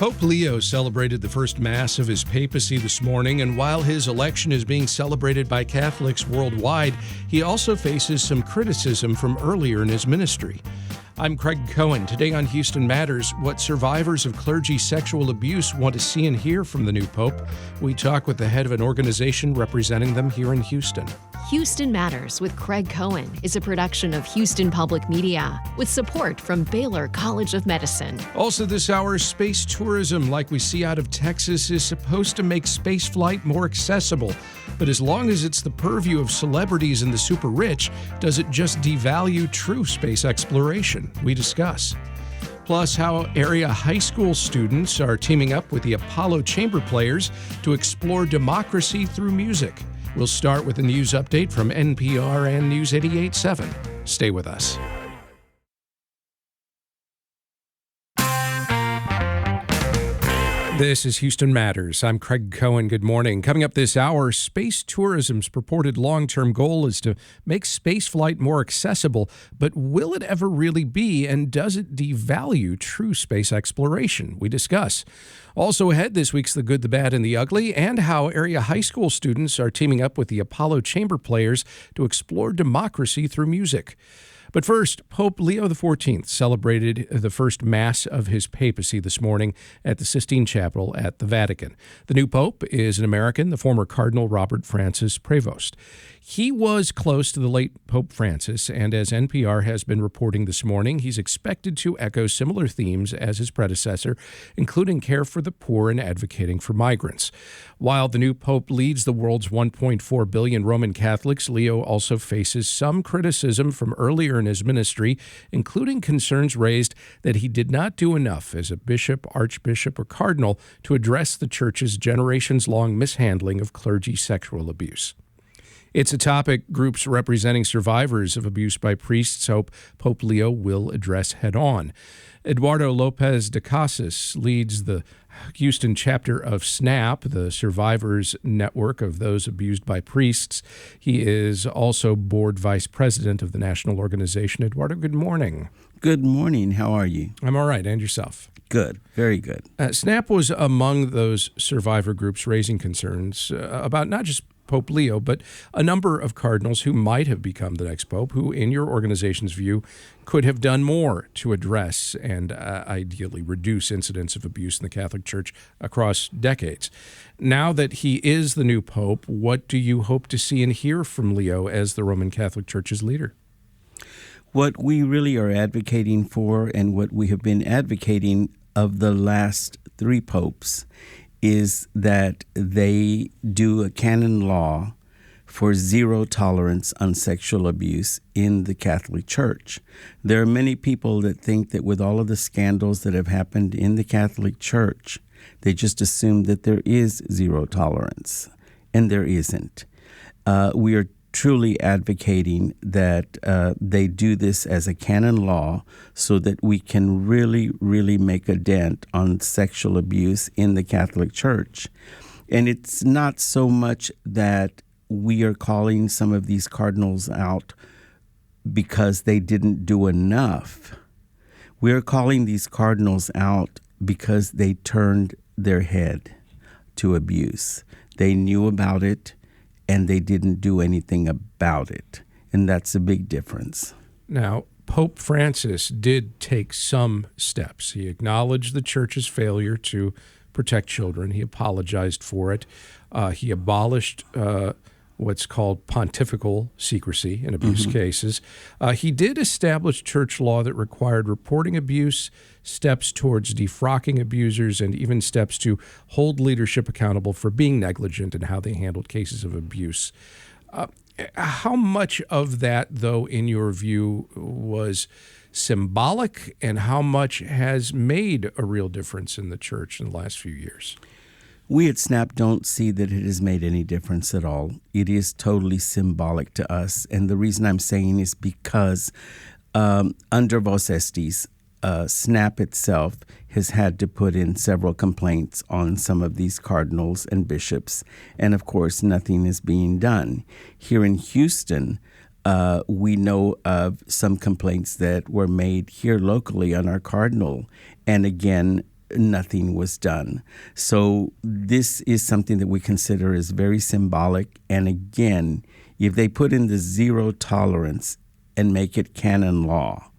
Pope Leo celebrated the first Mass of his papacy this morning, and while his election is being celebrated by Catholics worldwide, he also faces some criticism from earlier in his ministry. I'm Craig Cohen. Today on Houston Matters, what survivors of clergy sexual abuse want to see and hear from the new Pope. We talk with the head of an organization representing them here in Houston. Houston Matters with Craig Cohen is a production of Houston Public Media with support from Baylor College of Medicine. Also this hour, space tourism like we see out of Texas is supposed to make spaceflight more accessible. But as long as it's the purview of celebrities and the super rich, does it just devalue true space exploration? We discuss. Plus, how area high school students are teaming up with the Apollo Chamber Players to explore democracy through music. We'll start with a news update from NPR and News 88.7. Stay with us. This is Houston Matters. I'm Craig Cohen. Good morning. Coming up this hour, space tourism's purported long-term goal is to make spaceflight more accessible. But will it ever really be, and does it devalue true space exploration? We discuss. Also ahead this week's The Good, the Bad, and the Ugly, and how area high school students are teaming up with the Apollo Chamber Players to explore democracy through music. But first, Pope Leo XIV celebrated the first Mass of his papacy this morning at the Sistine Chapel at the Vatican. The new Pope is an American, the former Cardinal Robert Francis Prevost. He was close to the late Pope Francis, and as NPR has been reporting this morning, he's expected to echo similar themes as his predecessor, including care for the poor and advocating for migrants. While the new Pope leads the world's 1.4 billion Roman Catholics, Leo also faces some criticism from earlier in his ministry, including concerns raised that he did not do enough as a bishop, archbishop, or cardinal to address the Church's generations-long mishandling of clergy sexual abuse. It's a topic groups representing survivors of abuse by priests hope Pope Leo will address head-on. Eduardo Lopez de Casas leads the Houston chapter of SNAP, the survivors network of those abused by priests. He is also board vice president of the national organization. Eduardo, good morning. Good morning. How are you? I'm all right. And yourself? Good. Very good. SNAP was among those survivor groups raising concerns about not just Pope Leo, but a number of cardinals who might have become the next pope, who, in your organization's view, could have done more to address and ideally reduce incidents of abuse in the Catholic Church across decades. Now that he is the new pope, what do you hope to see and hear from Leo as the Roman Catholic Church's leader? What we really are advocating for, and what we have been advocating of the last three popes, is that they do a canon law for zero tolerance on sexual abuse in the Catholic Church. There are many people that think that with all of the scandals that have happened in the Catholic Church, they just assume that there is zero tolerance, and there isn't. We are truly advocating that they do this as a canon law so that we can really, really make a dent on sexual abuse in the Catholic Church. And it's not so much that we are calling some of these cardinals out because they didn't do enough. We're calling these cardinals out because they turned their head to abuse. They knew about it, and they didn't do anything about it. And that's a big difference. Now, Pope Francis did take some steps. He acknowledged the Church's failure to protect children. He apologized for it. He abolished what's called pontifical secrecy in abuse cases. He did establish church law that required reporting abuse, steps towards defrocking abusers, and even steps to hold leadership accountable for being negligent in how they handled cases of abuse. How much of that, though, in your view, was symbolic, and how much has made a real difference in the church in the last few years? We at SNAP don't see that it has made any difference at all. It is totally symbolic to us. And the reason I'm saying is because under Vos Estis, SNAP itself has had to put in several complaints on some of these cardinals and bishops. And of course, nothing is being done. Here in Houston, we know of some complaints that were made here locally on our cardinal. And again, nothing was done. So this is something that we consider as very symbolic. And again, if they put in the zero tolerance and make it canon law,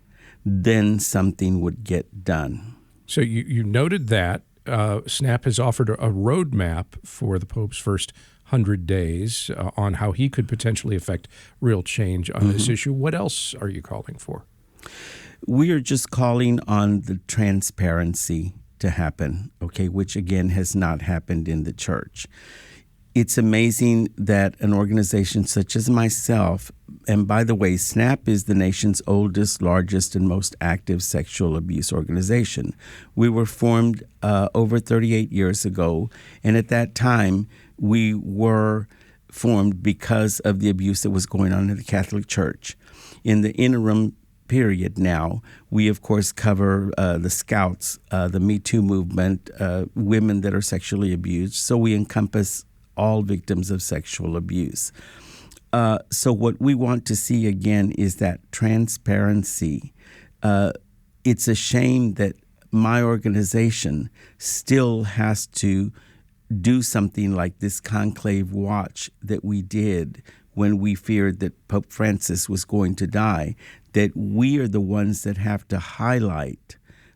then something would get done. So you noted that SNAP has offered a roadmap for the Pope's first 100 days on how he could potentially affect real change on this issue. What else are you calling for? We are just calling on the transparency to happen, okay, which again has not happened in the church. It's amazing that an organization such as myself, and by the way, SNAP is the nation's oldest, largest, and most active sexual abuse organization. We were formed over 38 years ago, and at that time, we were formed because of the abuse that was going on in the Catholic Church. In the interim period now, we of course cover the Scouts, the Me Too movement, women that are sexually abused. So we encompass all victims of sexual abuse. So what we want to see again is that transparency. It's a shame that my organization still has to do something like this conclave watch that we did when we feared that Pope Francis was going to die, that we are the ones that have to highlight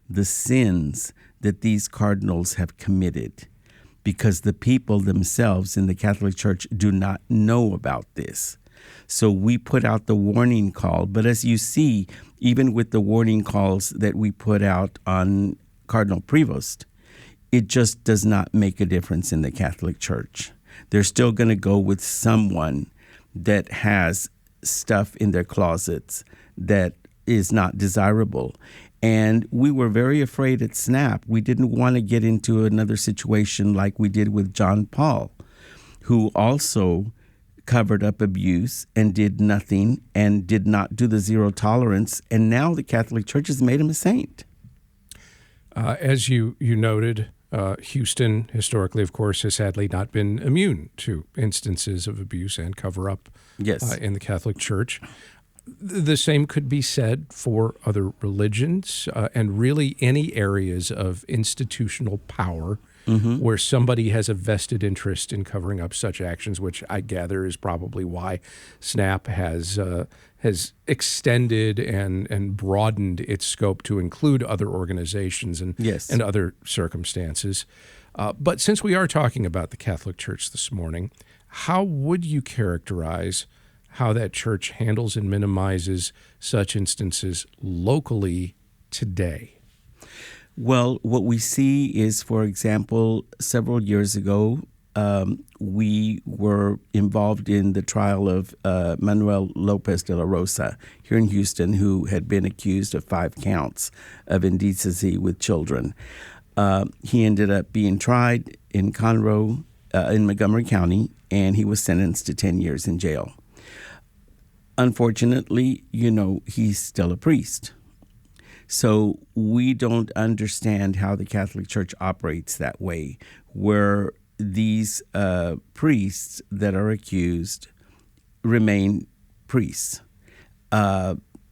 the sins that these cardinals have committed, because the people themselves in the Catholic Church do not know about this. So we put out the warning call, but as you see, even with the warning calls that we put out on Cardinal Prevost, it just does not make a difference in the Catholic Church. They're still going to go with someone that has stuff in their closets that is not desirable. And we were very afraid at SNAP. We didn't want to get into another situation like we did with John Paul, who also covered up abuse and did nothing and did not do the zero tolerance. And now the Catholic Church has made him a saint. As you noted, Houston, historically, of course, has sadly not been immune to instances of abuse and cover-up in the Catholic Church. The same could be said for other religions and really any areas of institutional power where somebody has a vested interest in covering up such actions, which I gather is probably why SNAP has extended and broadened its scope to include other organizations and other circumstances. But since we are talking about the Catholic Church this morning, how would you characterize how that church handles and minimizes such instances locally today? Well, what we see is, for example, several years ago, we were involved in the trial of Manuel Lopez de la Rosa here in Houston, who had been accused of 5 counts of indecency with children. He ended up being tried in Conroe, in Montgomery County, and he was sentenced to 10 years in jail. Unfortunately, he's still a priest. So we don't understand how the Catholic Church operates that way, where these priests that are accused remain priests.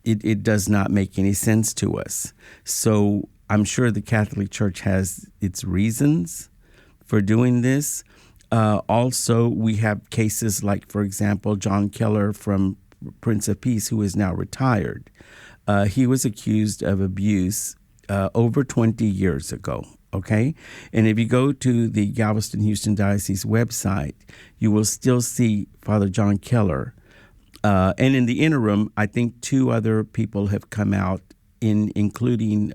It does not make any sense to us. So I'm sure the Catholic Church has its reasons for doing this. Also, we have cases like, for example, John Keller from Prince of Peace, who is now retired. He was accused of abuse over 20 years ago, okay? And if you go to the Galveston-Houston Diocese website, you will still see Father John Keller. And in the interim, I think 2 other people have come out, including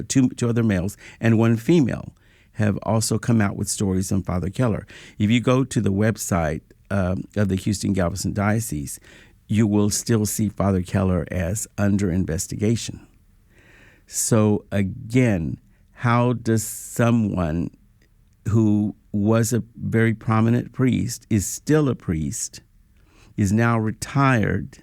two other males and 1 female, have also come out with stories on Father Keller. If you go to the website of the Houston-Galveston Diocese, you will still see Father Keller as under investigation. So again, how does someone who was a very prominent priest, is still a priest, is now retired,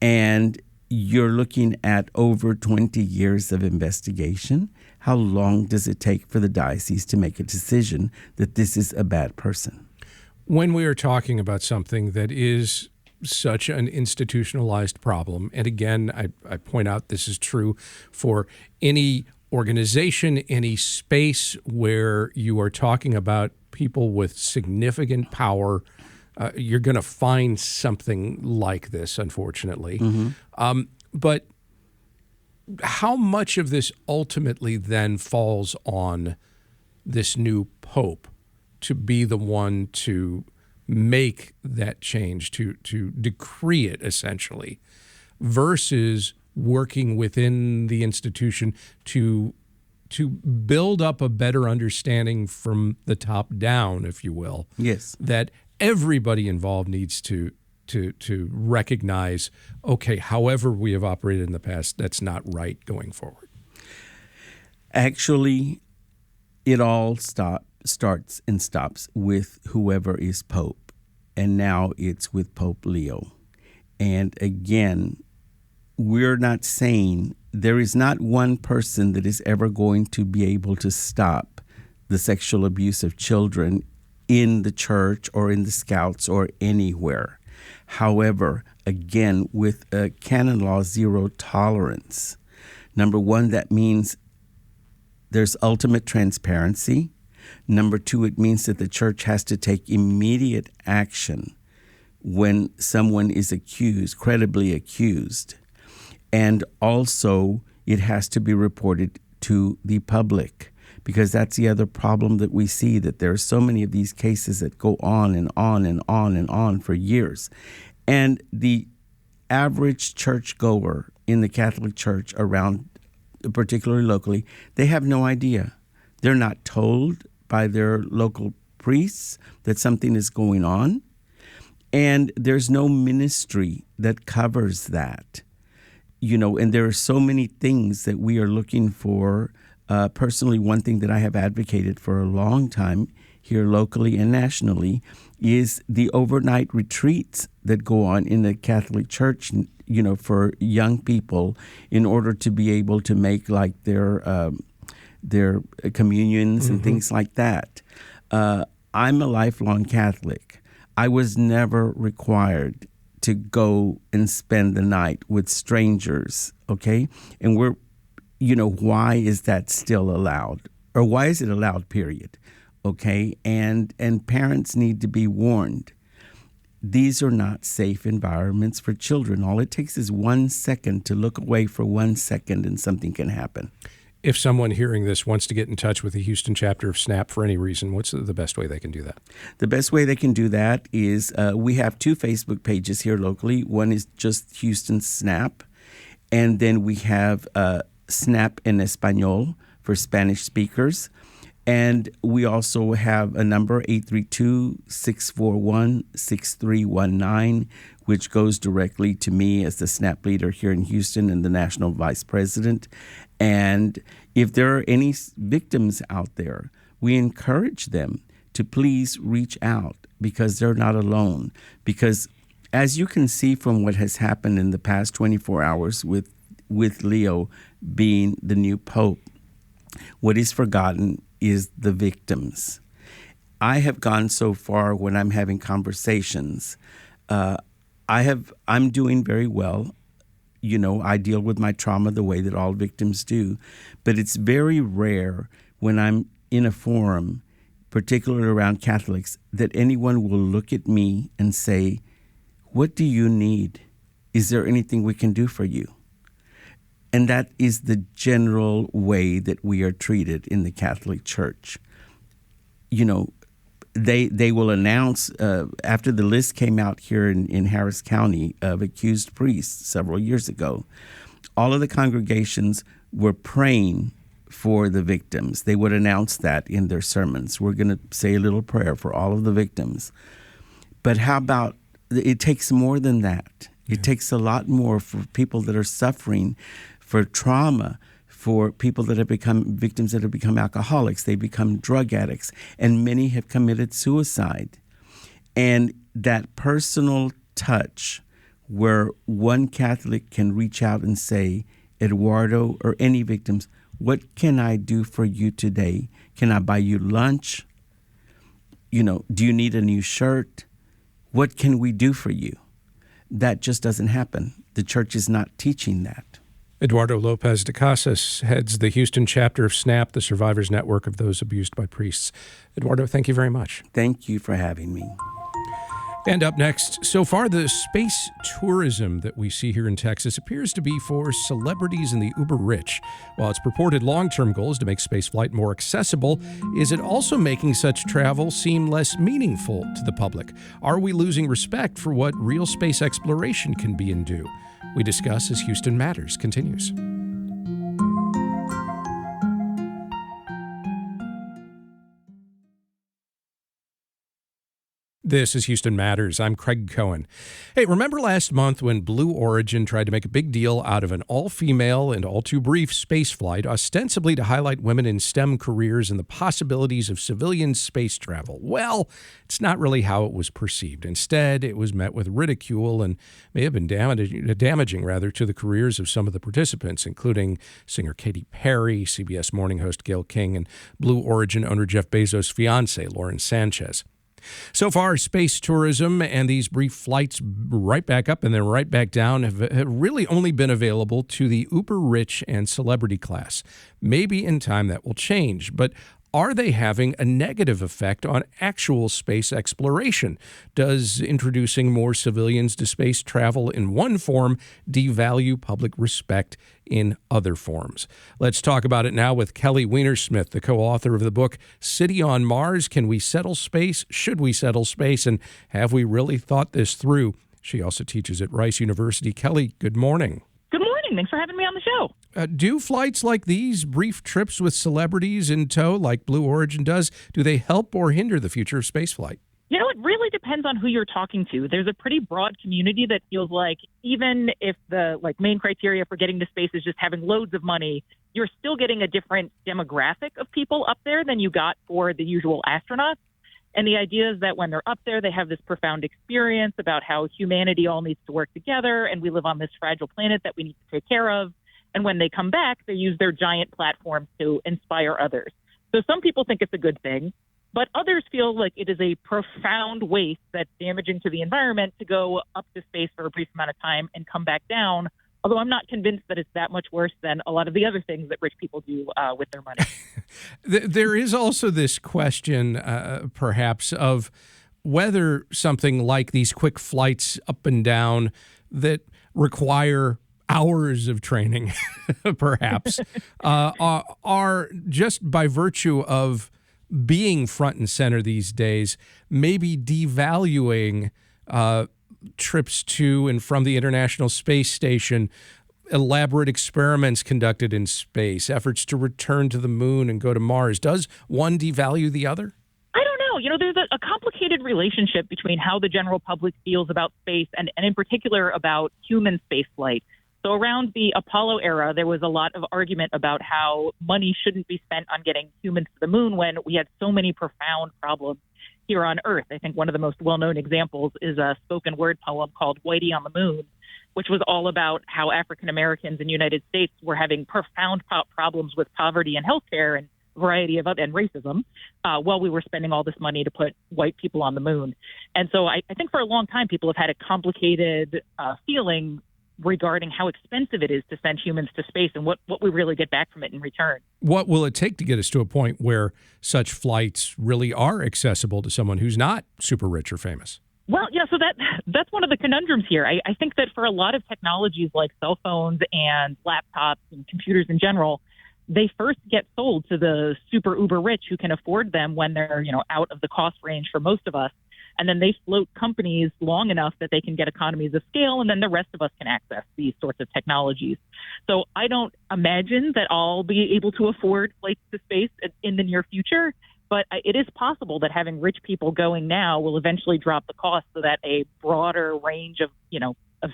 and you're looking at over 20 years of investigation? How long does it take for the diocese to make a decision that this is a bad person? When we are talking about something that is such an institutionalized problem, and again, I point out this is true for any organization, any space where you are talking about people with significant power, you're going to find something like this, unfortunately. But how much of this ultimately then falls on this new pope to be the one to make that change, to decree it essentially, versus working within the institution to build up a better understanding from the top down, if you will? Yes. That everybody involved needs to recognize, okay, however we have operated in the past, that's not right going forward. Actually, it all starts and stops with whoever is Pope. And now it's with Pope Leo. And again, we're not saying there is not one person that is ever going to be able to stop the sexual abuse of children in the church or in the Scouts or anywhere. However, again, with canon law zero tolerance, number one, that means there's ultimate transparency. Number two, it means that the church has to take immediate action when someone is accused, credibly accused. And also, it has to be reported to the public, because that's the other problem that we see, that there are so many of these cases that go on and on and on and on for years. And the average churchgoer in the Catholic Church around, particularly locally, they have no idea. They're not told by their local priests that something is going on. And there's no ministry that covers that. And there are so many things that we are looking for. Personally, one thing that I have advocated for a long time here locally and nationally is the overnight retreats that go on in the Catholic Church, for young people in order to be able to make like their communions and things like that. I'm a lifelong Catholic. I was never required to go and spend the night with strangers, okay? And why is that still allowed? Or why is it allowed, period? Okay? And parents need to be warned. These are not safe environments for children. All it takes is 1 second to look away for 1 second and something can happen. If someone hearing this wants to get in touch with the Houston chapter of SNAP for any reason, what's the best way they can do that? The best way they can do that is we have 2 Facebook pages here locally. One is just Houston SNAP, and then we have SNAP en Español for Spanish speakers. And we also have a number, 832-641-6319, which goes directly to me as the SNAP leader here in Houston and the national vice president. And if there are any victims out there, we encourage them to please reach out, because they're not alone. Because as you can see from what has happened in the past 24 hours with Leo being the new pope, what is forgotten is the victims. I have gone so far when I'm having conversations. I'm doing very well. I deal with my trauma the way that all victims do. But it's very rare when I'm in a forum, particularly around Catholics, that anyone will look at me and say, "What do you need? Is there anything we can do for you?" And that is the general way that we are treated in the Catholic Church. They will announce, after the list came out here in Harris County of accused priests several years ago, all of the congregations were praying for the victims. They would announce that in their sermons. We're going to say a little prayer for all of the victims. But how about, it takes more than that. It takes a lot more for people that are suffering, for trauma, for people that have become victims, that have become alcoholics. They become drug addicts, and many have committed suicide. And that personal touch where one Catholic can reach out and say, "Eduardo," or any victims, "What can I do for you today? Can I buy you lunch? Do you need a new shirt? What can we do for you?" That just doesn't happen. The church is not teaching that. Eduardo Lopez de Casas heads the Houston chapter of SNAP, the Survivors Network of Those Abused by Priests. Eduardo, thank you very much. Thank you for having me. And up next, so far the space tourism that we see here in Texas appears to be for celebrities and the uber rich. While its purported long-term goal is to make spaceflight more accessible, is it also making such travel seem less meaningful to the public? Are we losing respect for what real space exploration can be and do? We discuss as Houston Matters continues. This is Houston Matters. I'm Craig Cohen. Hey, remember last month when Blue Origin tried to make a big deal out of an all-female and all-too-brief spaceflight, ostensibly to highlight women in STEM careers and the possibilities of civilian space travel? Well, it's not really how it was perceived. Instead, it was met with ridicule and may have been damaging to the careers of some of the participants, including singer Katy Perry, CBS morning host Gayle King, and Blue Origin owner Jeff Bezos' fiancée, Lauren Sanchez. So far, space tourism and these brief flights right back up and then right back down have really only been available to the uber rich and celebrity class. Maybe in time that will change, but are they having a negative effect on actual space exploration? Does introducing more civilians to space travel in one form devalue public respect in other forms? Let's talk about it now with Kelly Weinersmith, the co-author of the book City on Mars, Can We Settle Space? Should We Settle Space? And have we really thought this through? She also teaches at Rice University. Kelly, good morning. Good morning. Thanks for having me on the show. Do flights like these, brief trips with celebrities in tow, like Blue Origin does, do they help or hinder the future of spaceflight? You know, it really depends on who you're talking to. There's a pretty broad community that feels like even if the main criteria for getting to space is just having loads of money, you're still getting a different demographic of people up there than you got for the usual astronauts. And the idea is that when they're up there, they have this profound experience about how humanity all needs to work together and we live on this fragile planet that we need to take care of. And when they come back, they use their giant platforms to inspire others. So some people think it's a good thing, but others feel like it is a profound waste that's damaging to the environment to go up to space for a brief amount of time and come back down. Although I'm not convinced that it's that much worse than a lot of the other things that rich people do with their money. There is also this question, perhaps, of whether something like these quick flights up and down that require hours of training, perhaps, are just by virtue of being front and center these days, maybe devaluing trips to and from the International Space Station, elaborate experiments conducted in space, efforts to return to the moon and go to Mars. Does one devalue the other? I don't know. You know, there's a complicated relationship between how the general public feels about space and in particular about human spaceflight. So around the Apollo era, there was a lot of argument about how money shouldn't be spent on getting humans to the moon when we had so many profound problems here on Earth. I think one of the most well-known examples is a spoken word poem called Whitey on the Moon, which was all about how African Americans in the United States were having profound problems with poverty and healthcare and variety of and racism while we were spending all this money to put white people on the moon. And so I think for a long time, people have had a complicated feeling regarding how expensive it is to send humans to space and what we really get back from it in return. What will it take to get us to a point where such flights really are accessible to someone who's not super rich or famous? Well, yeah, so that's one of the conundrums here. I think that for a lot of technologies like cell phones and laptops and computers in general, they first get sold to the super uber rich who can afford them when they're, out of the cost range for most of us. And then they float companies long enough that they can get economies of scale, and then the rest of us can access these sorts of technologies. So I don't imagine that I'll be able to afford flights to space in the near future, but it is possible that having rich people going now will eventually drop the cost so that a broader range of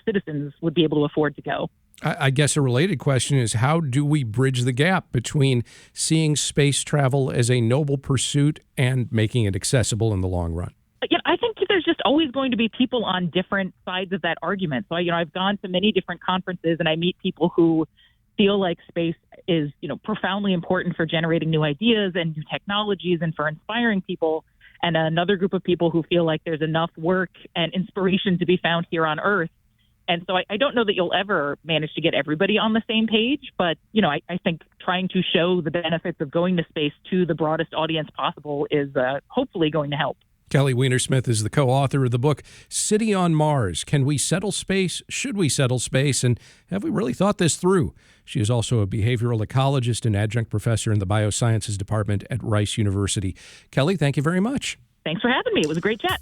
citizens would be able to afford to go. I guess a related question is, how do we bridge the gap between seeing space travel as a noble pursuit and making it accessible in the long run? I think there's just always going to be people on different sides of that argument. So, I've gone to many different conferences and I meet people who feel like space is, profoundly important for generating new ideas and new technologies and for inspiring people. And another group of people who feel like there's enough work and inspiration to be found here on Earth And so I don't know that you'll ever manage to get everybody on the same page. But, I think trying to show the benefits of going to space to the broadest audience possible is hopefully going to help. Kelly Wiener-Smith is the co-author of the book, City on Mars. Can we settle space? Should we settle space? And have we really thought this through? She is also a behavioral ecologist and adjunct professor in the biosciences department at Rice University. Kelly, thank you very much. Thanks for having me. It was a great chat.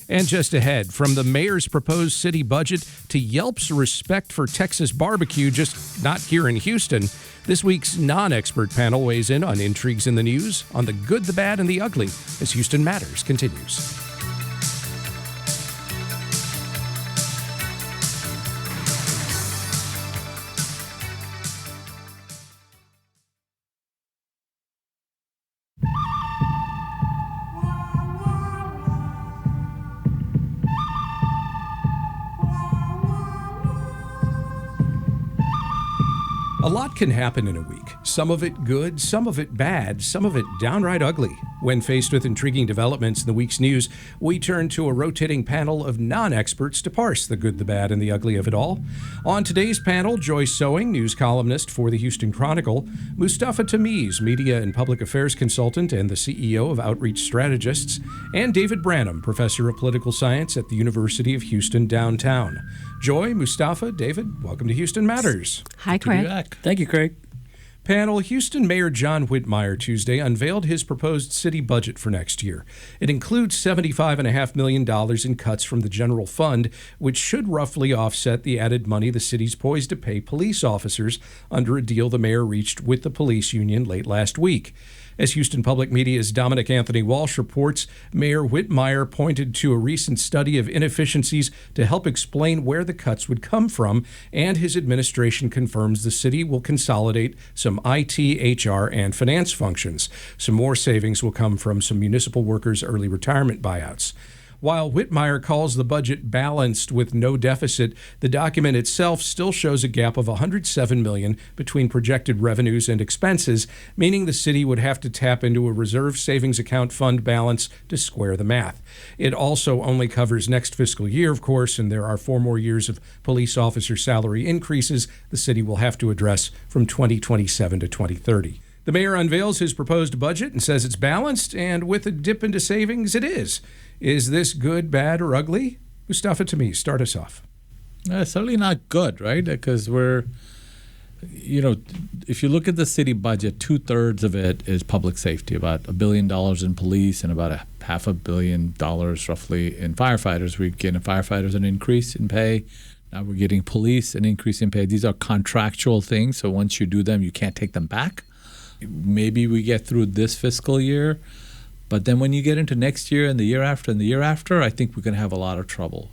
And just ahead, from the mayor's proposed city budget to Yelp's respect for Texas barbecue, just not here in Houston, this week's non-expert panel weighs in on intrigues in the news, on the good, the bad, and the ugly, as Houston Matters continues. A lot can happen in a week. Some of it good, some of it bad, some of it downright ugly. When faced with intriguing developments in the week's news, we turn to a rotating panel of non-experts to parse the good, the bad, and the ugly of it all. On today's panel, Joy Sewing, news columnist for the Houston Chronicle, Mustafa Tamiz, media and public affairs consultant and the CEO of Outreach Strategists, and David Branham, professor of political science at the University of Houston downtown. Joy, Mustafa, David, welcome to Houston Matters. Hi, Craig. Thank you, Craig. Panel, Houston Mayor John Whitmire Tuesday unveiled his proposed city budget for next year. It includes $75.5 million in cuts from the general fund, which should roughly offset the added money the city's poised to pay police officers under a deal the mayor reached with the police union late last week. As Houston Public Media's Dominic Anthony Walsh reports, Mayor Whitmire pointed to a recent study of inefficiencies to help explain where the cuts would come from, and his administration confirms the city will consolidate some IT, HR, and finance functions. Some more savings will come from some municipal workers' early retirement buyouts. While Whitmire calls the budget balanced with no deficit, the document itself still shows a gap of $107 million between projected revenues and expenses, meaning the city would have to tap into a reserve savings account fund balance to square the math. It also only covers next fiscal year, of course, and there are 4 more years of police officer salary increases the city will have to address from 2027 to 2030. The mayor unveils his proposed budget and says it's balanced, and with a dip into savings, it is. Is this good, bad, or ugly? Mustafa Tamiz, start us off. Certainly not good, right? Because if you look at the city budget, 2/3 of it is public safety, about $1 billion in police and about $500 million roughly in firefighters. We're getting firefighters an increase in pay. Now we're getting police an increase in pay. These are contractual things, so once you do them, you can't take them back. Maybe we get through this fiscal year, but then when you get into next year and the year after and the year after, I think we're going to have a lot of trouble.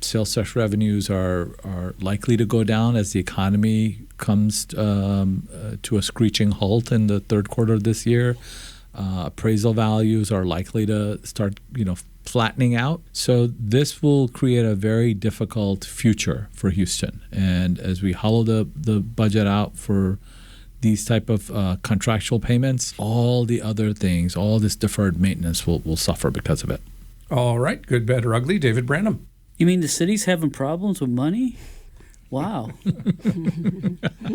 Sales tax revenues are likely to go down as the economy comes to a screeching halt in the third quarter of this year. Appraisal values are likely to start, flattening out. So this will create a very difficult future for Houston. And as we hollow the budget out for these type of contractual payments, all the other things, all this deferred maintenance will suffer because of it. All right, good, bad, or ugly. David Branham. You mean the city's having problems with money? Wow.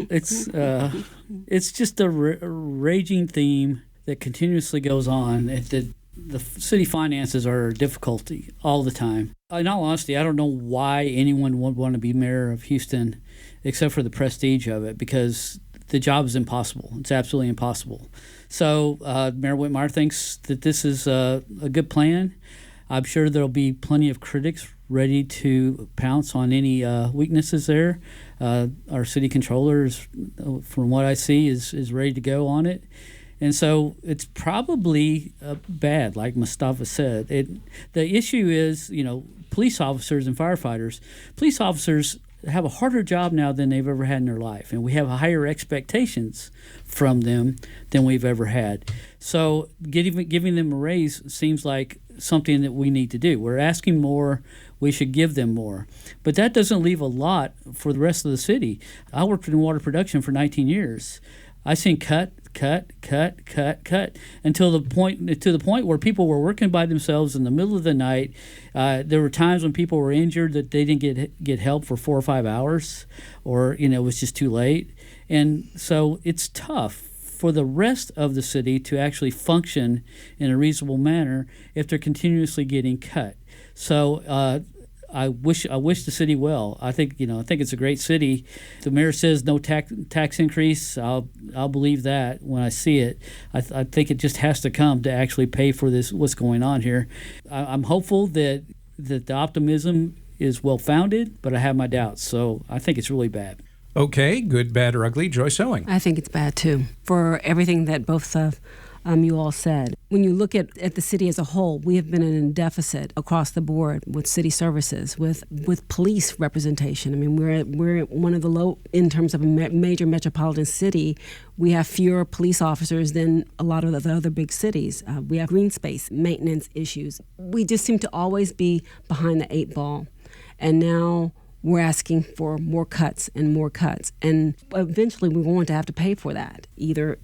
It's just a raging theme that continuously goes on. The city finances are a difficulty all the time. In all honesty, I don't know why anyone would want to be mayor of Houston except for the prestige of it, because the job is impossible. It's absolutely impossible. So Mayor Whitmire thinks that this is a good plan. I'm sure there'll be plenty of critics ready to pounce on any weaknesses there. Our city controller, from what I see, is ready to go on it. And so it's probably bad, like Mustafa said. The issue is, police officers and firefighters. Police officers have a harder job now than they've ever had in their life, and we have higher expectations from them than we've ever had. So giving them a raise seems like something that we need to do. We're asking more, we should give them more. But that doesn't leave a lot for the rest of the city. I worked in water production for 19 years. I seen cut until the point where people were working by themselves in the middle of the night. There were times when people were injured that they didn't get help for 4 or 5 hours, or it was just too late. And so it's tough for the rest of the city to actually function in a reasonable manner if they're continuously getting cut. So I wish the city well. I think it's a great city. The mayor says no tax increase. I'll believe that when I see it. I think it just has to come to actually pay for this. What's going on here? I'm hopeful that the optimism is well founded, but I have my doubts. So I think it's really bad. Okay, good, bad, or ugly. Joy Sewing. I think it's bad too, for everything that both of you all said. When you look at the city as a whole, we have been in a deficit across the board with city services, with police representation. I mean, we're one of the low in terms of a major metropolitan city. We have fewer police officers than a lot of the other big cities. We have green space maintenance issues. We just seem to always be behind the 8 ball, and now we're asking for more cuts, and eventually we're going to have to pay for that, either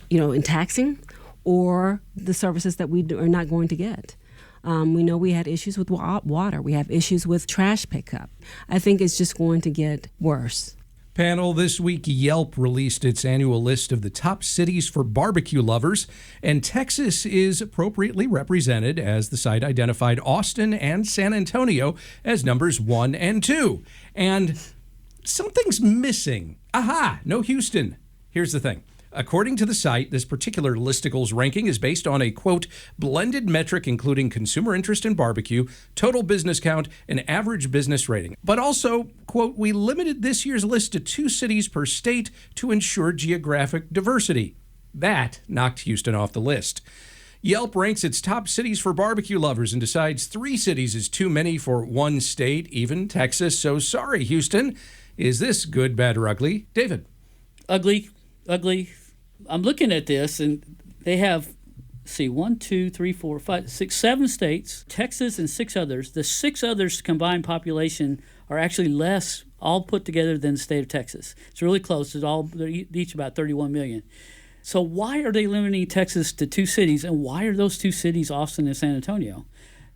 in taxing or the services that we are not going to get. We know we had issues with water. We have issues with trash pickup. I think it's just going to get worse. Panel, this week Yelp released its annual list of the top cities for barbecue lovers, and Texas is appropriately represented, as the site identified Austin and San Antonio as numbers 1 and 2. And something's missing. Aha! No Houston. Here's the thing. According to the site, this particular listicles ranking is based on a, quote, blended metric including consumer interest in barbecue, total business count, and average business rating. But also, quote, we limited this year's list to 2 cities per state to ensure geographic diversity. That knocked Houston off the list. Yelp ranks its top cities for barbecue lovers and decides 3 cities is too many for one state, even Texas. So sorry, Houston. Is this good, bad, or ugly? David. Ugly. I'm looking at this, and they have, 1, 2, 3, 4, 5, 6, 7 states, Texas and 6 others. The 6 others combined population are actually less, all put together, than the state of Texas. It's really close. They're each about 31 million. So why are they limiting Texas to 2 cities, and why are those 2 cities Austin and San Antonio?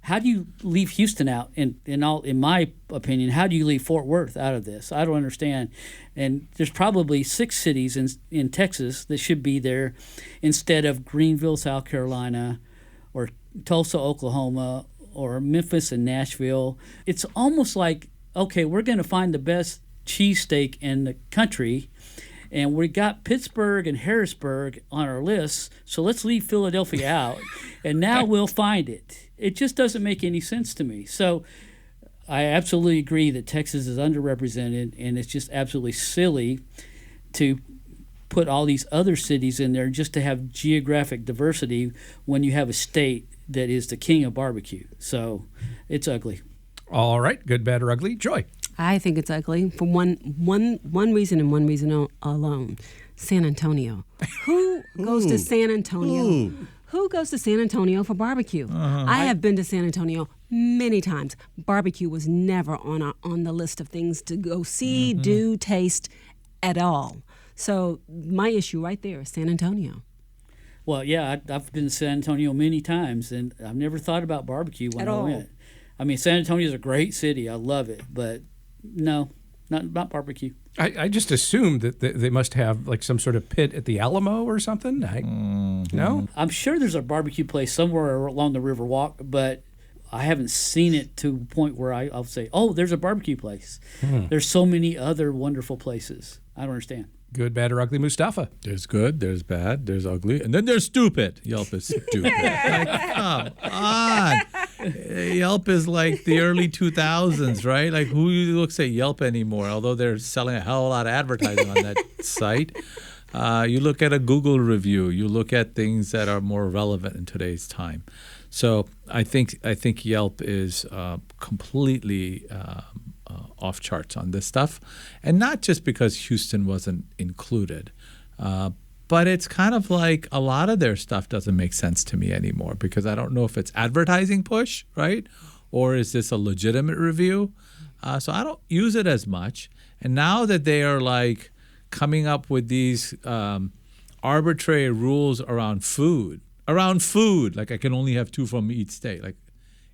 How do you leave Houston out? In my opinion, how do you leave Fort Worth out of this? I don't understand. And there's probably 6 cities in Texas that should be there instead of Greenville, South Carolina, or Tulsa, Oklahoma, or Memphis and Nashville. It's almost like, okay, we're going to find the best cheesesteak in the country, and we got Pittsburgh and Harrisburg on our list, so let's leave Philadelphia out, and now we'll find it. It just doesn't make any sense to me. So I absolutely agree that Texas is underrepresented, and it's just absolutely silly to put all these other cities in there just to have geographic diversity when you have a state that is the king of barbecue. So it's ugly. All right, good, bad, or ugly. Joy. I think it's ugly for one reason and one reason alone. San Antonio. Who goes to San Antonio? Who goes to San Antonio for barbecue? I have been to San Antonio many times. Barbecue was never on the list of things to go see, do, taste at all. So my issue right there is San Antonio. Well, yeah, I've been to San Antonio many times, and I've never thought about barbecue when I went. I mean, San Antonio is a great city. I love it, but no, not barbecue. I just assumed that they must have like some sort of pit at the Alamo or something. No? I'm sure there's a barbecue place somewhere along the River Walk, but I haven't seen it to a point where I'll say, oh, there's a barbecue place. There's so many other wonderful places. I don't understand. Good, bad, or ugly, Mustafa? There's good, there's bad, there's ugly, and then there's stupid. Yelp is stupid. Like, come on. Yelp is like the early 2000s, right? Like, who looks at Yelp anymore? Although they're selling a hell of a lot of advertising on that site. You look at a Google review. You look at things that are more relevant in today's time. So I think Yelp is completely off charts on this stuff, and not just because Houston wasn't included, but it's kind of like a lot of their stuff doesn't make sense to me anymore, because I don't know if it's advertising push, right, or is this a legitimate review? So I don't use it as much. And now that they are like coming up with these arbitrary rules around food. Like I can only have 2 from each state. Like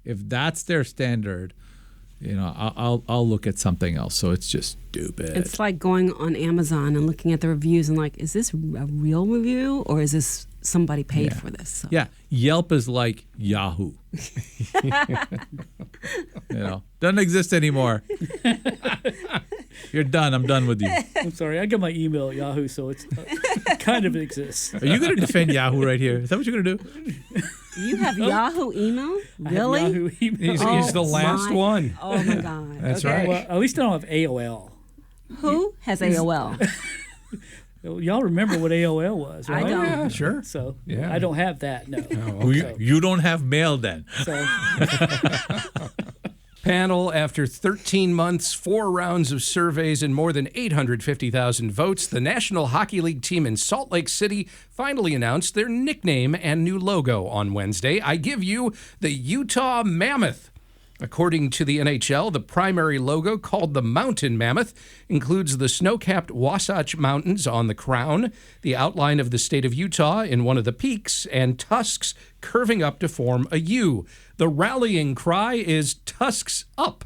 if that's their standard, I'll look at something else. So it's just stupid. It's like going on Amazon and looking at the reviews and like, is this a real review or is this somebody paid for this? So. Yeah, Yelp is like Yahoo. Doesn't exist anymore. You're done. I'm done with you. I'm sorry. I got my email at Yahoo, so it's kind of exists. Are you going to defend Yahoo right here? Is that what you're going to do? You have Yahoo email? Really? I have Yahoo email. He's the last one. Oh, my God. That's okay. right. Well, at least I don't have AOL. Who has AOL? Y'all remember what AOL was, right? I don't. Yeah, sure. So Yeah. I don't have that, no. Oh, okay. You don't have mail then. So Panel, after 13 months, 4 rounds of surveys, and more than 850,000 votes, the National Hockey League team in Salt Lake City finally announced their nickname and new logo on Wednesday. I give you the Utah Mammoth. According to the NHL, the primary logo, called the Mountain Mammoth, includes the snow-capped Wasatch Mountains on the crown, the outline of the state of Utah in one of the peaks, and tusks curving up to form a U. The rallying cry is "Tusks Up."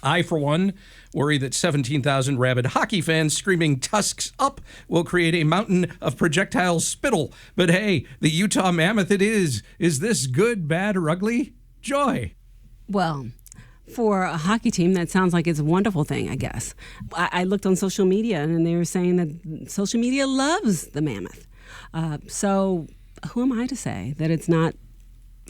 I, for one, worry that 17,000 rabid hockey fans screaming "Tusks Up" will create a mountain of projectile spittle. But hey, the Utah Mammoth it is. Is this good, bad, or ugly? Joy. Well, for a hockey team, that sounds like it's a wonderful thing, I guess. I looked on social media, and they were saying that social media loves the Mammoth. So who am I to say that it's not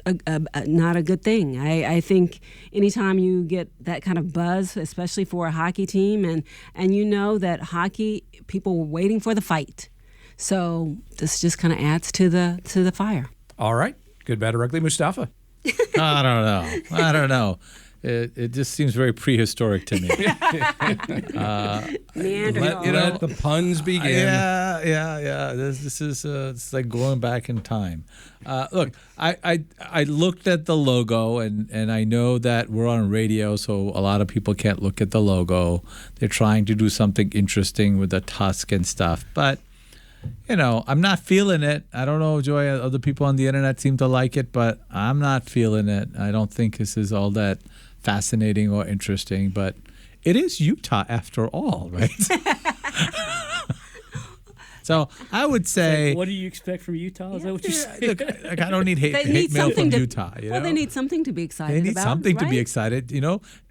a good thing? I think anytime you get that kind of buzz, especially for a hockey team, and you know that hockey, people were waiting for the fight. So this just kind of adds to the fire. All right. Good, bad, or ugly, Mustafa? I don't know. It just seems very prehistoric to me. Let the puns begin. Yeah. This is it's like going back in time. Look, I looked at the logo, and I know that we're on radio, so a lot of people can't look at the logo. They're trying to do something interesting with the tusk and stuff, but I'm not feeling it. I don't know, Joy, other people on the internet seem to like it, but I'm not feeling it. I don't think this is all that fascinating or interesting, but it is Utah after all, right? So I would say... what do you expect from Utah? Is that what you're saying? Look, I don't need hate mail from Utah. Well, they need something to be excited about. They need something to be excited,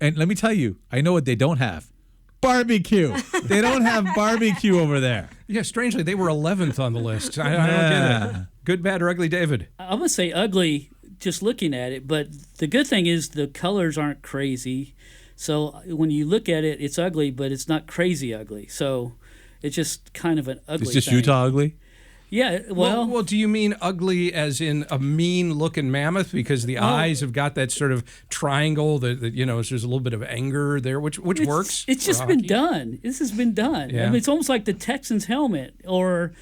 And let me tell you, I know what they don't have. Barbecue. They don't have barbecue over there. Yeah, strangely, they were 11th on the list. I don't get it. Good, bad, or ugly, David? I'm going to say ugly just looking at it, but the good thing is the colors aren't crazy. So when you look at it, it's ugly, but it's not crazy ugly. So it's just kind of an ugly It's just thing. Utah ugly? Yeah, Well, do you mean ugly as in a mean-looking mammoth? Because the eyes have got that sort of triangle that there's a little bit of anger there, which works. It's just been done. This has been done. Yeah. I mean, it's almost like the Texans helmet or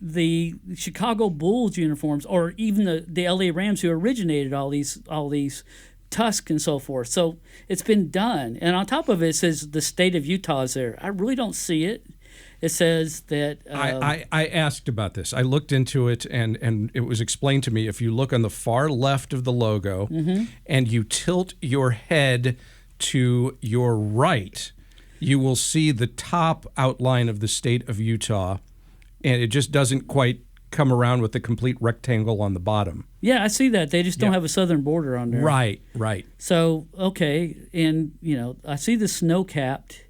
the Chicago Bulls uniforms or even the LA Rams who originated all these tusk and so forth. So it's been done. And on top of it, it says the state of Utah is there. I really don't see it. It says that... I asked about this. I looked into it, and it was explained to me, if you look on the far left of the logo and you tilt your head to your right, you will see the top outline of the state of Utah, and it just doesn't quite come around with the complete rectangle on the bottom. Yeah, I see that. They just don't have a southern border on there. Right. So, okay, and, I see the snow-capped...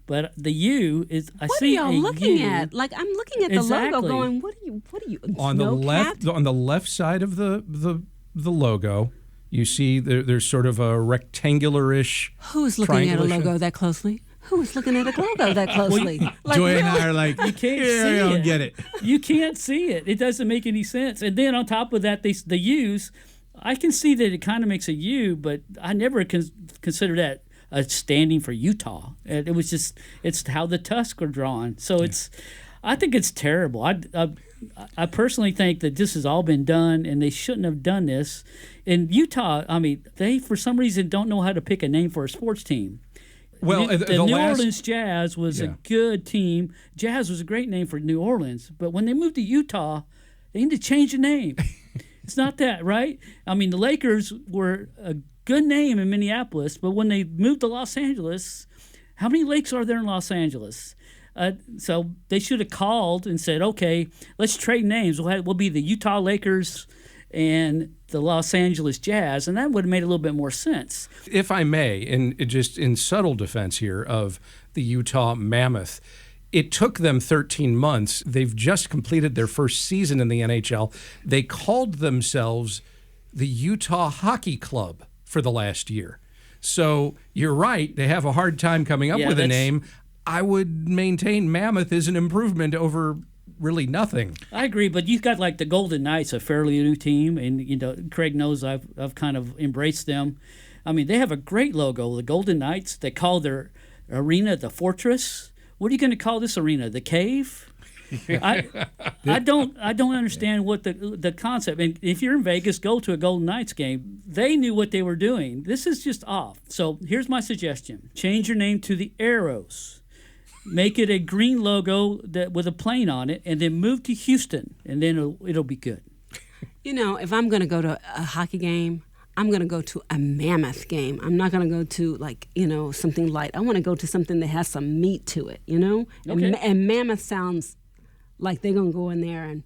But the U is. What are y'all looking at? Like I'm looking at the logo, going, "What are you?" On the left side of the logo, you see there's sort of a rectangular-ish. Who's looking at a logo that closely? Who's looking at a logo that closely? Joy and I are like, you can't see it. I don't get it. You can't see it. It doesn't make any sense. And then on top of that, the U's. I can see that it kind of makes a U, but I never consider that standing for Utah. It was just, it's how the tusks are drawn. So I think it's terrible. I personally think that this has all been done and they shouldn't have done this. In Utah, I mean, they for some reason don't know how to pick a name for a sports team. Well, the the New last- Orleans Jazz was a Yeah. good team. Jazz was a great name for New Orleans, but when they moved to Utah, they need to change the name. It's not that, right? I mean, the Lakers were a good name in Minneapolis, but when they moved to Los Angeles, how many lakes are there in Los Angeles? So they should have called and said, okay, let's trade names. We'll be the Utah Lakers and the Los Angeles Jazz, and that would have made a little bit more sense. If I may, just in subtle defense here of the Utah Mammoth, it took them 13 months. They've just completed their first season in the NHL. They called themselves the Utah Hockey Club for the last year. So you're right. They have a hard time coming up with a name. I would maintain Mammoth is an improvement over really nothing. I agree, but you've got like the Golden Knights, a fairly new team, and Craig knows I've kind of embraced them. I mean, they have a great logo, the Golden Knights. They call their arena the Fortress. What are you going to call this arena? The Cave? I don't understand what the concept. And if you're in Vegas, go to a Golden Knights game. They knew what they were doing. This is just off. So here's my suggestion: change your name to the Arrows. Make it a green logo with a plane on it, and then move to Houston, and then it'll be good. If I'm going to go to a hockey game, I'm going to go to a Mammoth game. I'm not going to go to something light. I want to go to something that has some meat to it, Okay. And Mammoth sounds like they're going to go in there and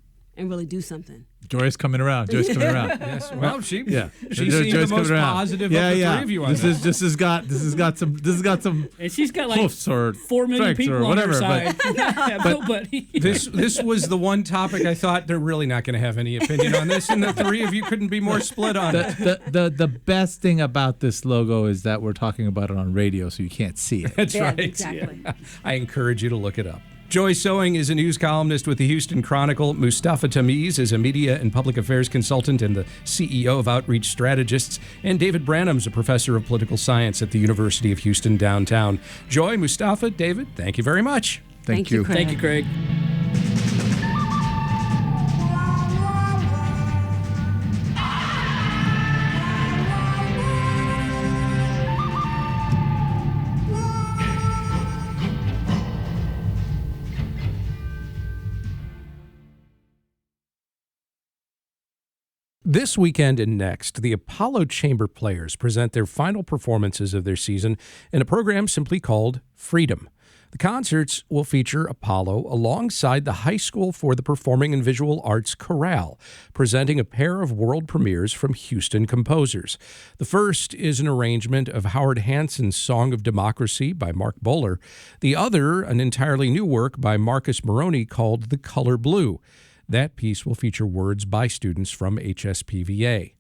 really do something. Joy's coming around. Yes. Well, she seemed Joy's the most coming around. positive of the three of you on that. This has got some And she's got like hoofs or 4 million strengths people or on her whatever. side. Have nobody. This was the one topic I thought they're really not going to have any opinion on this, and the three of you couldn't be more split on it. The best thing about this logo is that we're talking about it on radio, so you can't see it. That's right. Exactly. Yeah. I encourage you to look it up. Joy Sewing is a news columnist with the Houston Chronicle. Mustafa Tamiz is a media and public affairs consultant and the CEO of Outreach Strategists. And David Branham's a professor of political science at the University of Houston downtown. Joy, Mustafa, David, thank you very much. Thank you. Craig. Thank you, Craig. This weekend and next, the Apollo Chamber Players present their final performances of their season in a program simply called Freedom. The concerts will feature Apollo alongside the High School for the Performing and Visual Arts Chorale, presenting a pair of world premieres from Houston composers. The first is an arrangement of Howard Hanson's Song of Democracy by Mark Bowler. The other, an entirely new work by Marcus Moroney called The Color Blue. That piece will feature words by students from HSPVA.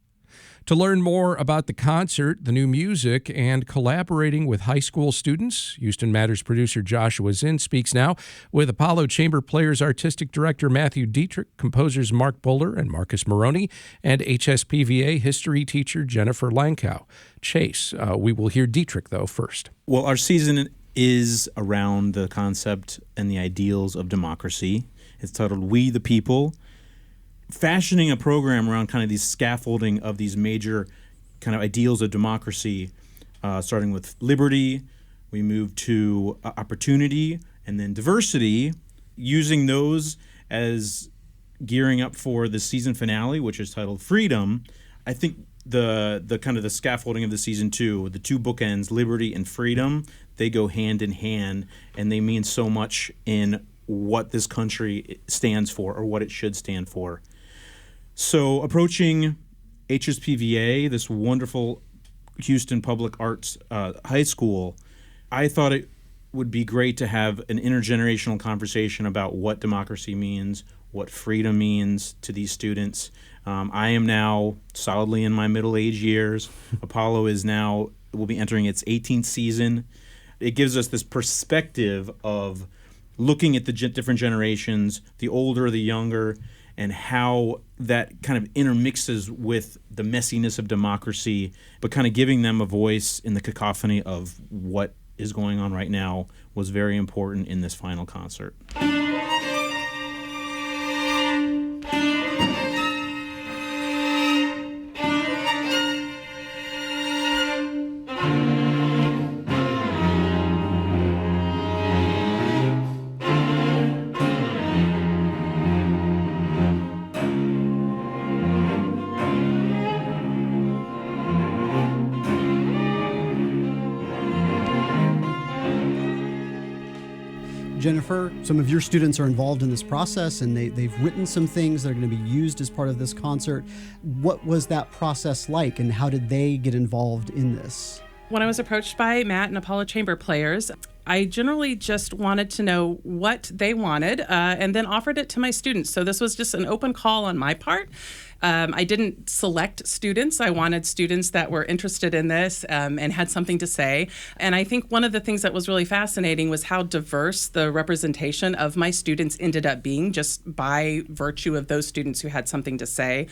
To learn more about the concert, the new music, and collaborating with high school students, Houston Matters producer Joshua Zinn speaks now with Apollo Chamber Players Artistic Director Matthew Dietrich, composers Mark Bowler and Marcus Moroney, and HSPVA history teacher Jennifer Lankow. Chase, we will hear Dietrich, though, first. Well, our season is around the concept and the ideals of democracy. It's titled We the People, fashioning a program around kind of these scaffolding of these major kind of ideals of democracy, starting with liberty. We move to opportunity and then diversity, using those as gearing up for the season finale, which is titled Freedom. I think the kind of the scaffolding of the season two, the two bookends, liberty and freedom, they go hand in hand, and they mean so much in what this country stands for or what it should stand for. So approaching HSPVA, this wonderful Houston Public Arts high school, I thought it would be great to have an intergenerational conversation about what democracy means, what freedom means to these students. I am now solidly in my middle-age years. Apollo will be entering its 18th season. It gives us this perspective of looking at the different generations, the older, the younger, and how that kind of intermixes with the messiness of democracy, but kind of giving them a voice in the cacophony of what is going on right now was very important in this final concert. Jennifer, some of your students are involved in this process, and they've written some things that are going to be used as part of this concert. What was that process like, and how did they get involved in this? When I was approached by Matt and Apollo Chamber Players, I generally just wanted to know what they wanted and then offered it to my students. So this was just an open call on my part. I didn't select students. I wanted students that were interested in this and had something to say. And I think one of the things that was really fascinating was how diverse the representation of my students ended up being, just by virtue of those students who had something to say.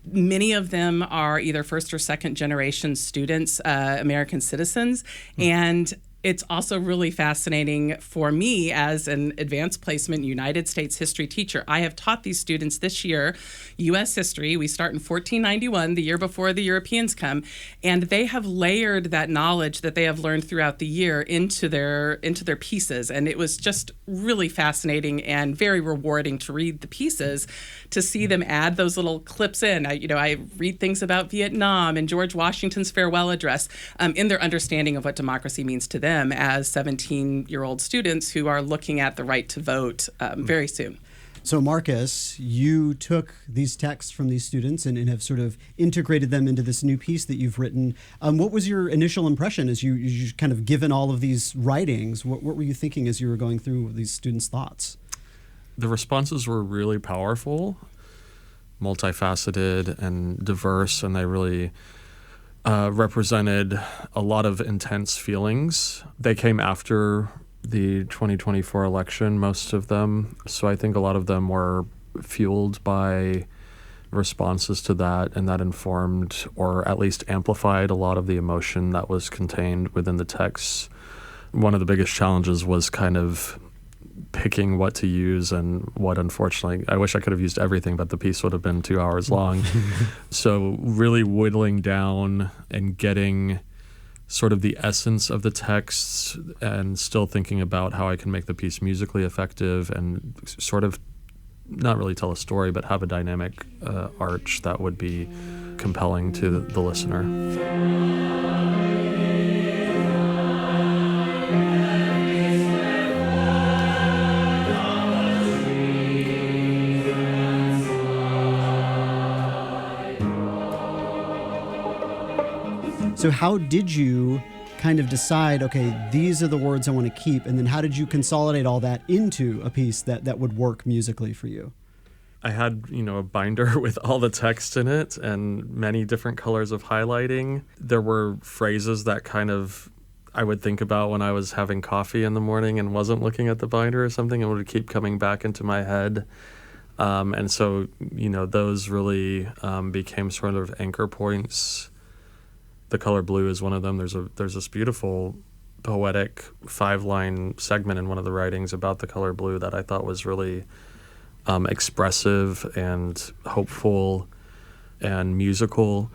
Many of them are either first or second generation students, American citizens, and it's also really fascinating for me as an advanced placement United States history teacher. I have taught these students this year U.S. history. We start in 1491, the year before the Europeans come, and they have layered that knowledge that they have learned throughout the year into their pieces. And it was just really fascinating and very rewarding to read the pieces, to see them add those little clips in. I read things about Vietnam and George Washington's farewell address in their understanding of what democracy means to them as 17-year-old students who are looking at the right to vote very soon. So Marcus, you took these texts from these students and have sort of integrated them into this new piece that you've written. What was your initial impression as you kind of given all of these writings? What were you thinking as you were going through these students' thoughts? The responses were really powerful, multifaceted and diverse, and they really represented a lot of intense feelings. They came after the 2024 election, most of them. So I think a lot of them were fueled by responses to that, and that informed or at least amplified a lot of the emotion that was contained within the texts. One of the biggest challenges was kind of picking what to use and what, unfortunately, I wish I could have used everything, but the piece would have been 2 hours long. So really whittling down and getting sort of the essence of the texts and still thinking about how I can make the piece musically effective and sort of not really tell a story, but have a dynamic arch that would be compelling to the listener. So how did you kind of decide, okay, these are the words I want to keep, and then how did you consolidate all that into a piece that would work musically for you? I had, a binder with all the text in it and many different colors of highlighting. There were phrases that kind of I would think about when I was having coffee in the morning and wasn't looking at the binder or something, and would keep coming back into my head. And so, those really became sort of anchor points. The color blue is one of them. There's this beautiful poetic 5-line segment in one of the writings about the color blue that I thought was really expressive and hopeful and musical.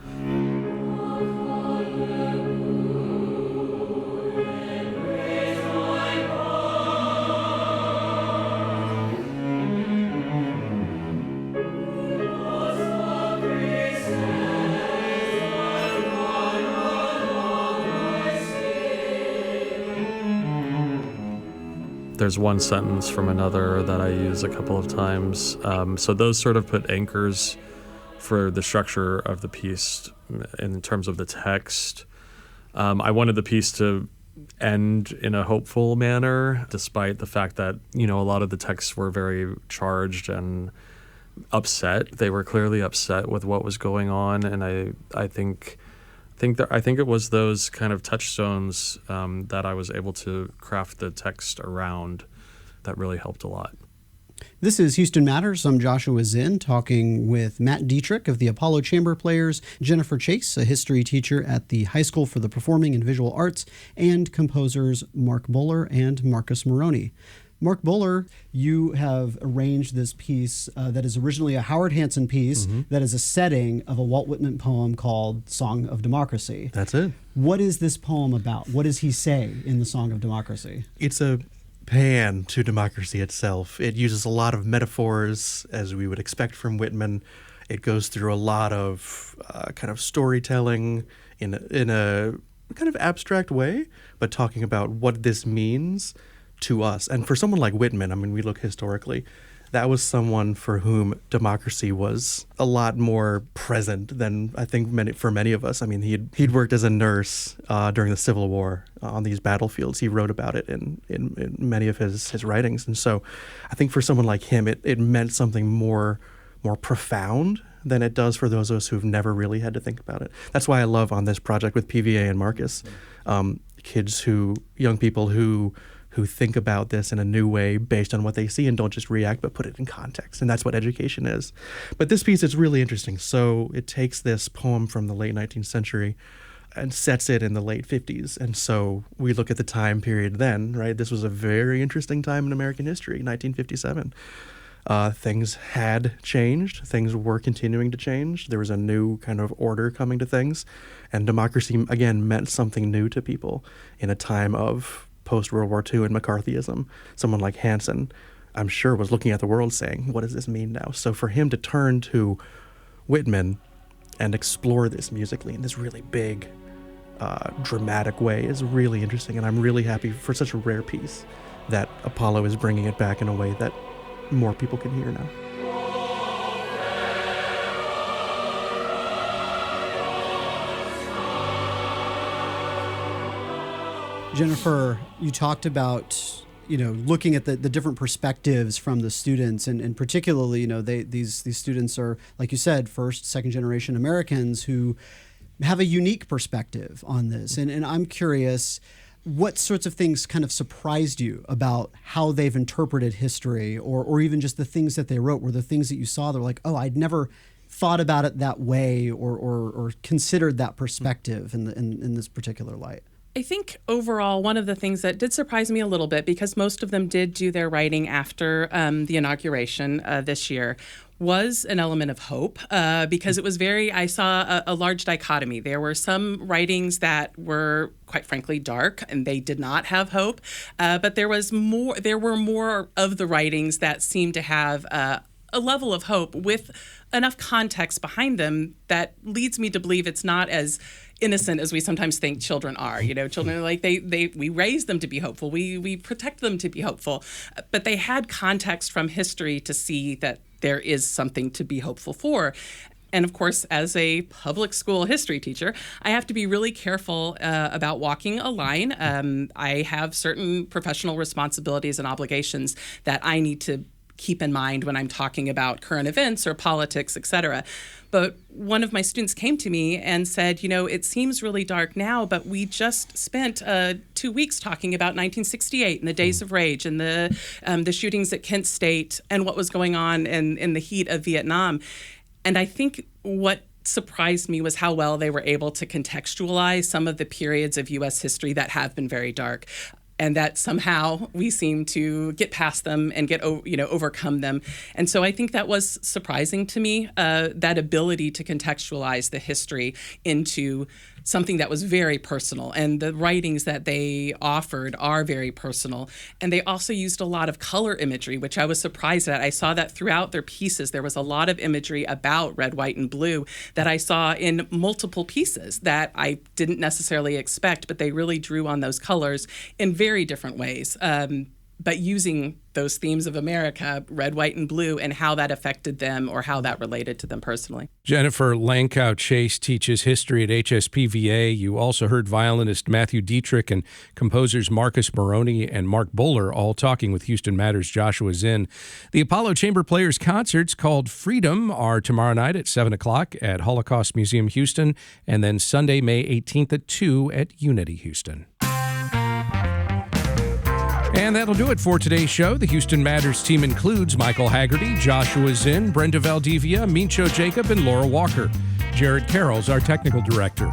There's one sentence from another that I use a couple of times. So those sort of put anchors for the structure of the piece in terms of the text. I wanted the piece to end in a hopeful manner, despite the fact that, a lot of the texts were very charged and upset. They were clearly upset with what was going on, and I think it was those kind of touchstones that I was able to craft the text around that really helped a lot. This is Houston Matters. I'm Joshua Zinn, talking with Matt Dietrich of the Apollo Chamber Players, Jennifer Chase, a history teacher at the High School for the Performing and Visual Arts, and composers Mark Bowler and Marcus Moroney. Mark Bowler, you have arranged this piece that is originally a Howard Hanson piece that is a setting of a Walt Whitman poem called Song of Democracy. That's it. What is this poem about? What does he say in the Song of Democracy? It's a pan to democracy itself. It uses a lot of metaphors, as we would expect from Whitman. It goes through a lot of kind of storytelling in a kind of abstract way, but talking about what this means to us. And for someone like Whitman, I mean, we look historically, that was someone for whom democracy was a lot more present than I think for many of us. I mean, he'd worked as a nurse during the Civil War on these battlefields. He wrote about it in many of his writings. And so I think for someone like him, it meant something more profound than it does for those of us who've never really had to think about it. That's why I love on this project with PVA and Marcus, young people who think about this in a new way based on what they see and don't just react but put it in context. And that's what education is. But this piece is really interesting. So it takes this poem from the late 19th century and sets it in the late 50s. And so we look at the time period then, right? This was a very interesting time in American history, 1957. Things had changed. Things were continuing to change. There was a new kind of order coming to things. And democracy, again, meant something new to people in a time of post-World War II and McCarthyism. Someone like Hansen, I'm sure, was looking at the world saying, what does this mean now? So for him to turn to Whitman and explore this musically in this really big, dramatic way is really interesting. And I'm really happy for such a rare piece that Apollo is bringing it back in a way that more people can hear now. Jennifer, you talked about, looking at the different perspectives from the students, and particularly, these students are, like you said, first, second generation Americans who have a unique perspective on this. And I'm curious, what sorts of things kind of surprised you about how they've interpreted history, or even just the things that they wrote? Were the things that you saw that were like, oh, I'd never thought about it that way, or considered that perspective in this particular light? I think overall, one of the things that did surprise me a little bit, because most of them did do their writing after the inauguration this year, was an element of hope, because it was I saw a large dichotomy. There were some writings that were, quite frankly, dark, and they did not have hope. But there were more of the writings that seemed to have a level of hope with enough context behind them that leads me to believe it's not as innocent as we sometimes think children are. Children are like, we raise them to be hopeful. We protect them to be hopeful. But they had context from history to see that there is something to be hopeful for. And of course, as a public school history teacher, I have to be really careful about walking a line. I have certain professional responsibilities and obligations that I need to keep in mind when I'm talking about current events or politics, et cetera. But one of my students came to me and said, it seems really dark now, but we just spent 2 weeks talking about 1968 and the Days of Rage and the shootings at Kent State and what was going on in the heat of Vietnam. And I think what surprised me was how well they were able to contextualize some of the periods of U.S. history that have been very dark, and that somehow we seem to get past them and overcome them. And so I think that was surprising to me, that ability to contextualize the history into something that was very personal. And the writings that they offered are very personal. And they also used a lot of color imagery, which I was surprised at. I saw that throughout their pieces, there was a lot of imagery about red, white, and blue that I saw in multiple pieces that I didn't necessarily expect, but they really drew on those colors in very different ways. But using those themes of America, red, white, and blue, and how that affected them or how that related to them personally. Jennifer Lankow-Chase teaches history at HSPVA. You also heard violinist Matthew Dietrich and composers Marcus Moroney and Mark Bowler all talking with Houston Matters' Joshua Zinn. The Apollo Chamber Players concerts called Freedom are tomorrow night at 7 o'clock at Holocaust Museum Houston, and then Sunday, May 18th at 2 at Unity Houston. And that'll do it for today's show. The Houston Matters team includes Michael Haggerty, Joshua Zinn, Brenda Valdivia, Mincho Jacob, and Laura Walker. Jared Carroll's our technical director.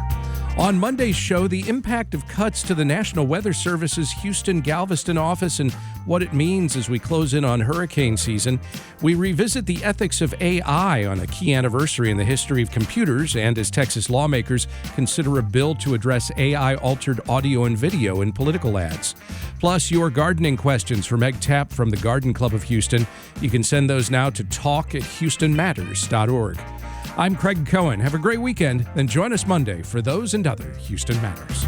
On Monday's show, the impact of cuts to the National Weather Service's Houston Galveston office and what it means as we close in on hurricane season. We revisit the ethics of AI on a key anniversary in the history of computers, and as Texas lawmakers consider a bill to address AI-altered audio and video in political ads. Plus, your gardening questions for Meg Tapp from the Garden Club of Houston. You can send those now to talk@houstonmatters.org. I'm Craig Cohen. Have a great weekend, then join us Monday for those and other Houston Matters.